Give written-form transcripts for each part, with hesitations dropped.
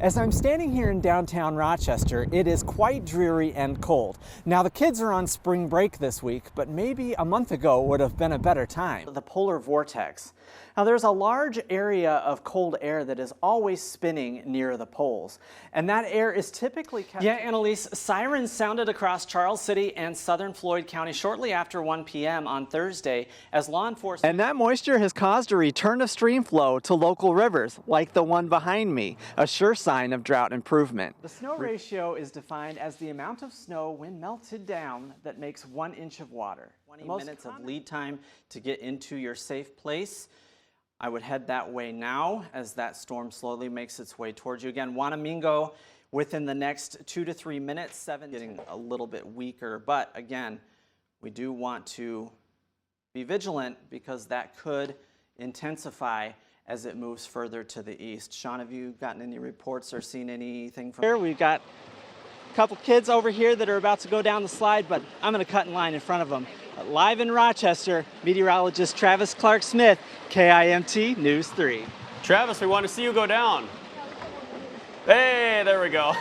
As I'm standing here in downtown Rochester, it is quite dreary and cold. Now the kids are on spring break this week, but maybe a month ago would have been a better time. The polar vortex. Now there's a large area of cold air that is always spinning near the poles, and that air is typically kept... Yeah, Annalise, sirens sounded across Charles City and southern Floyd County shortly after 1 p.m. on Thursday as law enforcement... And that moisture has caused a return of stream flow to local rivers, like the one behind me, a sure sign of drought improvement. The snow ratio is defined as the amount of snow when melted down that makes 1 inch of water. 20 minutes of lead time to get into your safe place. I would head that way now as that storm slowly makes its way towards you. Again, Wanamingo within the next 2 to 3 minutes, 7 getting a little bit weaker. But again, we do want to be vigilant because that could intensify as it moves further to the east. Sean, have you gotten any reports or seen anything from here? We've got a couple kids over here that are about to go down the slide, but I'm going to cut in line in front of them. Live in Rochester, meteorologist Travis Clark-Smith, KIMT News 3. Travis, we want to see you go down. Hey, there we go.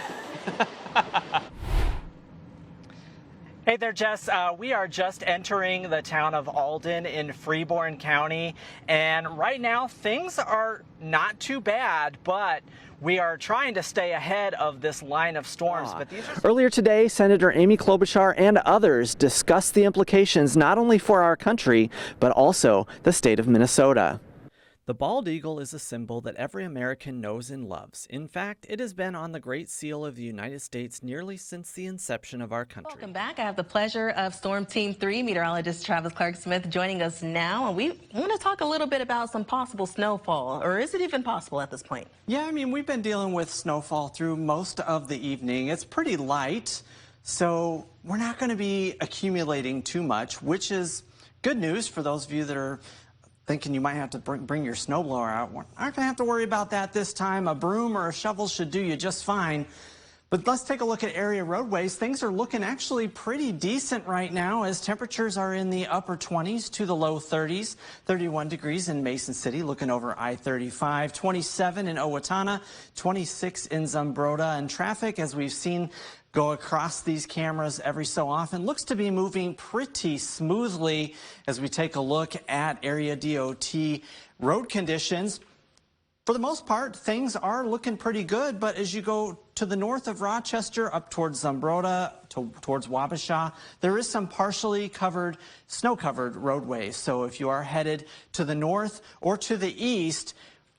Hey there, Jess. We are just entering the town of Alden in Freeborn County, and right now things are not too bad, but we are trying to stay ahead of this line of storms. But earlier today, Senator Amy Klobuchar and others discussed the implications not only for our country, but also the state of Minnesota. The bald eagle is a symbol that every American knows and loves. In fact, it has been on the Great Seal of the United States nearly since the inception of our country. Welcome back. I have the pleasure of Storm Team 3 meteorologist Travis Clark-Smith joining us now. And we want to talk a little bit about some possible snowfall, or is it even possible at this point? Yeah, I mean, we've been dealing with snowfall through most of the evening. It's pretty light, so we're not going to be accumulating too much, which is good news for those of you that are thinking you might have to bring your snowblower out. We're not going to have to worry about that this time. A broom or a shovel should do you just fine. But let's take a look at area roadways. Things are looking actually pretty decent right now as temperatures are in the upper 20s to the low 30s. 31 degrees in Mason City, looking over I-35. 27 in Owatonna, 26 in Zumbrota. And traffic, as we've seen go across these cameras every so often, looks to be moving pretty smoothly as we take a look at area DOT road conditions. For the most part, things are looking pretty good, but as you go to the north of Rochester, up towards Zumbrota, towards Wabasha, there is some partially covered, snow-covered roadways. So if you are headed to the north or to the east,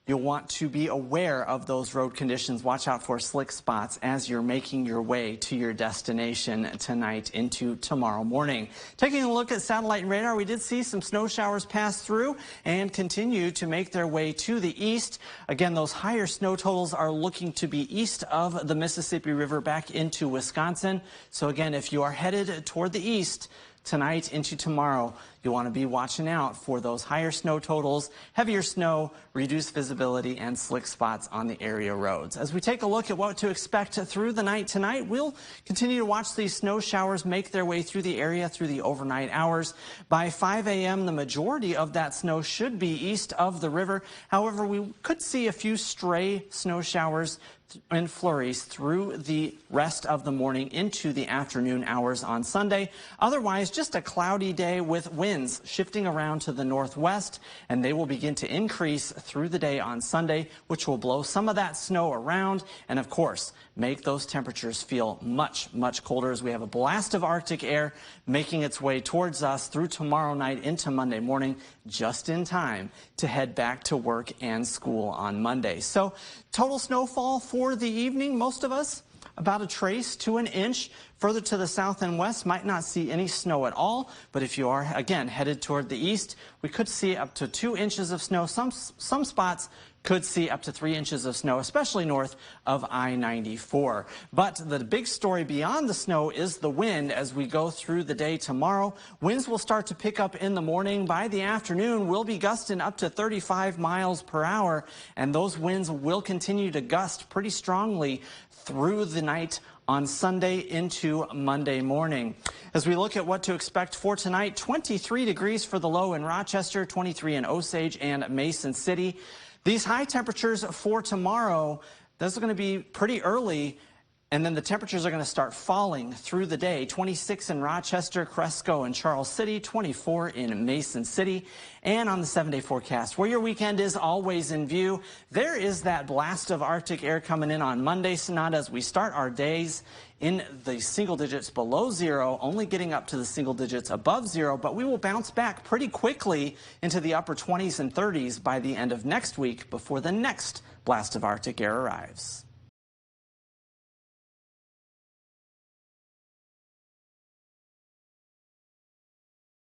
you'll want to be aware of those road conditions. Watch out for slick spots as you're making your way to your destination tonight into tomorrow morning. Taking a look at satellite and radar, we did see some snow showers pass through and continue to make their way to the east. Again, those higher snow totals are looking to be east of the Mississippi River back into Wisconsin. So again, if you are headed toward the east tonight into tomorrow, you want to be watching out for those higher snow totals, heavier snow, reduced visibility, and slick spots on the area roads. As we take a look at what to expect through the night tonight, we'll continue to watch these snow showers make their way through the area through the overnight hours. By 5 a.m., the majority of that snow should be east of the river. However, we could see a few stray snow showers and flurries through the rest of the morning into the afternoon hours on Sunday. Otherwise, just a cloudy day with winds shifting around to the northwest, and they will begin to increase through the day on Sunday, which will blow some of that snow around and, of course, make those temperatures feel much, much colder as we have a blast of Arctic air making its way towards us through tomorrow night into Monday morning, just in time to head back to work and school on Monday. So total snowfall for the evening, most of us about a trace to an inch. Further to the south and west, might not see any snow at all. But if you are, again, headed toward the east, we could see up to 2 inches of snow. Some spots could see up to 3 inches of snow, especially north of I-94. But the big story beyond the snow is the wind as we go through the day tomorrow. Winds will start to pick up in the morning. By the afternoon, we'll be gusting up to 35 miles per hour, and those winds will continue to gust pretty strongly through the night on Sunday into Monday morning. As we look at what to expect for tonight, 23 degrees for the low in Rochester, 23 in Osage and Mason City. These high temperatures for tomorrow those are going to be pretty early. And then the temperatures are going to start falling through the day. 26 in Rochester, Cresco, and Charles City, 24 in Mason City. And on the 7-day forecast, where your weekend is always in view, there is that blast of Arctic air coming in on Monday, Sonata, as we start our days in the single digits below zero, only getting up to the single digits above zero, but we will bounce back pretty quickly into the upper 20s and 30s by the end of next week before the next blast of Arctic air arrives.